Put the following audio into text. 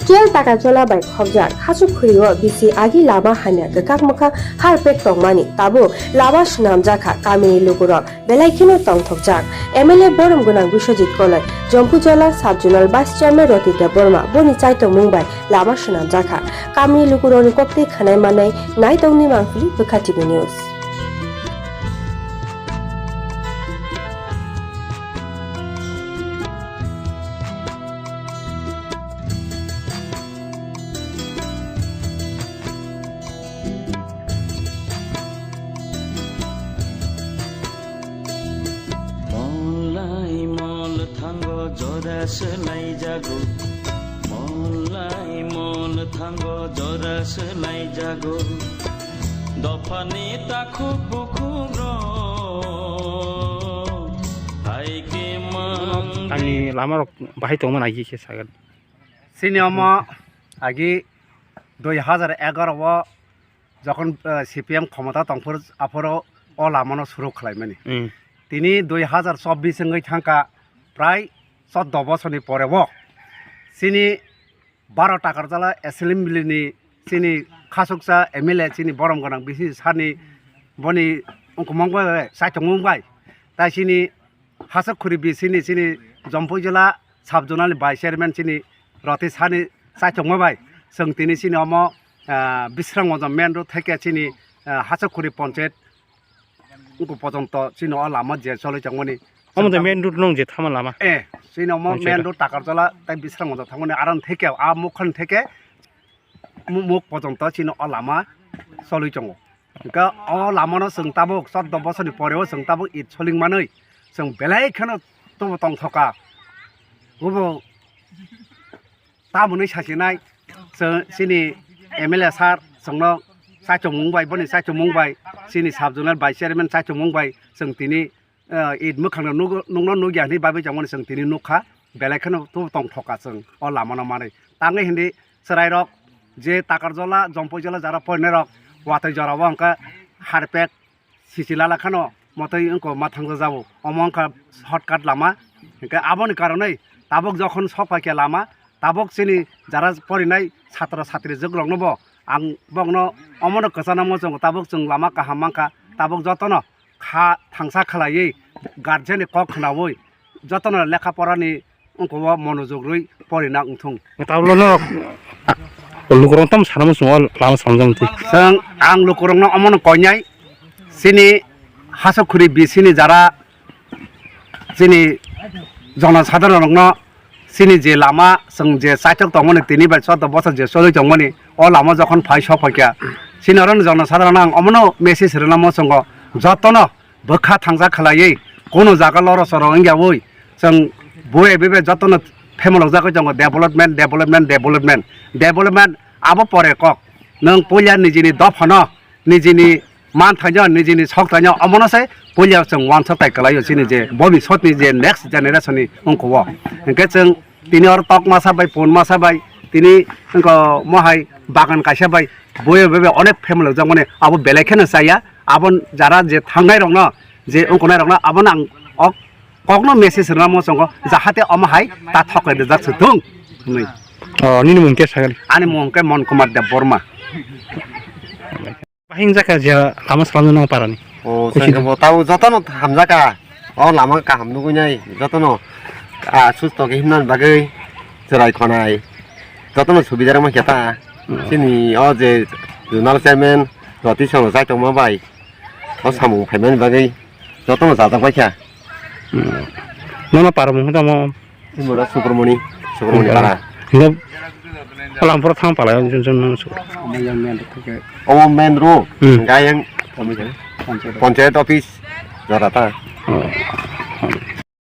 Tuel Takajola by Hobjar, Hasukrio, BC Agi Lama Hanya, the Kakmaka, Harpek Tongmani, Tabu, Lava Shnam Jaka, Kamini Lugurok, Belaikino Tong Tokjak, MLA Borum Gunang Bishojit Kolai, Jompujola, Subjunal Vice Chairman Rotita Burma, Boni Chaito Mumbai, Lava Shnam Jaka, Kamini Luguroni Kopti, Kanai, Night Only Monthly, Bukati News. Selai jago, molai mol thango jora selai jago, dofani takuk bukuk ro, hai ke mang. Ani lama bahai tong mana agi sagan. Sini ama agi 2011 যখন CPM ক্ষমতা তংফর আফরো অ লামানো শুরু খালাইমানি তিনি 2024 সঙ্গে থাকা প্রায় 14 বছরনি পরেও চিনি 12 টাকার জালা এসেম্বলিনি চিনি খাসুকসা এমএলএ চিনি বরম গনাং বিসি সানি বনি অঙ্কমংবাই সাইথংমংবাই তাই চিনি হাসুখুরি বিসিনি চিনি জম্পুই জেলা সাবজোনাল ভাইস চেয়ারম্যান চিনি রতি সানি সাইথংমবাই जों दिनै चिनि अम बिस्रांगजम मेन रोड থেকে চিনি হাসুখুরি পঞ্চায়েত পর্যন্ত চিনি অ লামা যে চলে যাংমনি আমাদের মেন রুট নং যে থামা লামা চিনি অম মেন রোড টাকারজলা তাই বিস্রাংগজম থাংমনি আরান থেকে আ মুখন থেকে মুখ পর্যন্ত চিনি অ লামা চলে যাং কা অ লামানো जों তাবক 14 বছরনি পরেও जों তাবক ইট সলিংমাनै जों বেলাইখানো তব তং থকা গুবো তামুनै সাसिनाय sini MLA sar songno saito mungbai boni saito mungbai sini subjonal vice chairman saito mungbai जों tini id mukhangno nungno nugya ni babai jamoni जों tini nukha belaikhano to tong thoka जों o lamano mane tangai hindi serai rok je takarjola jompojala jara poine rok watai jara wangka harpek sisilala khano motoi onko mathangja jabo omongka shortcut lama ke aboni karonei tabok jokhon sokpaike lama তাবক চিনি যারা পড়িনাই ছাত্র ছাত্রী জগলংনব আং বংনো অমন কসানামো जों তাবক जों লামা কাহামাংকা তাবক যতন খা থাংসা খালাयै গার্জেন কক খনাवै যতন লেখা পড়ানি অঙ্ক মনোযোগ রই পড়িনা উথুं তাবলনো লুকরং তাম সানামो सङाव लामा सामजंति जों आं लुकरंनो अमन कयनाय চিনি হাসুখুরি বিসিনি যারা চিনি জনসাধারণनो চিনি যে লামা जों যে সাইথক দংমনি তিনি বাই 14 বছর যে চলে দংমনি অ লামা যখন ফাই সফাকিয়া সিনারন জনসাধারণ আং অমনো মেসেজ রনামো जों যতন বখা থাংজা খালাयै কোনো জায়গা লরসর ইংগাবই जों বয়ে বেবে যতন ফেমলক জায়গা जों ডেভেলপমেন্ট আবো পরে কক নং পয়লা নিজিনি দফন নিজিনি মান থাইজ নিজিনি সক থাইজ অমনসে পয়লা जों वानस ताइ कलायो सिनि जे भबिष्यतनि जे नेक्स्ट जेनेरेशननि अंकव इंके जों तिनि और तक मासाबाय पन मासाबाय तिनि इंको महाय बागान कायसाबाय बये बये अनेक फेमिलि जों माने आबो बेलेखेनो जाया आबन जारा जे थांनाय रंनो जे अंकनाय रंनो आबन आं कखनो मेसेज रनामो जों जाहाते अमहाय ता थकै जासो दं नै निनि मुंके सागल आनि मुंके मन कुमार देव बर्मा बाहिं जाका जे Lama सामजनो पारानि o tao jotono hamjaka o lama ka hamnu gunai jotono susto ke himnan bagai jerai khonai jotono subidar ma keta sini o je junal chairman roti sono sai tong ma bai o samu phaimani bagai jotono jata paikha nono paramu tamo imura subromoni para hilob lampor thang pala jon o main ro gayang panchayat office জরাতা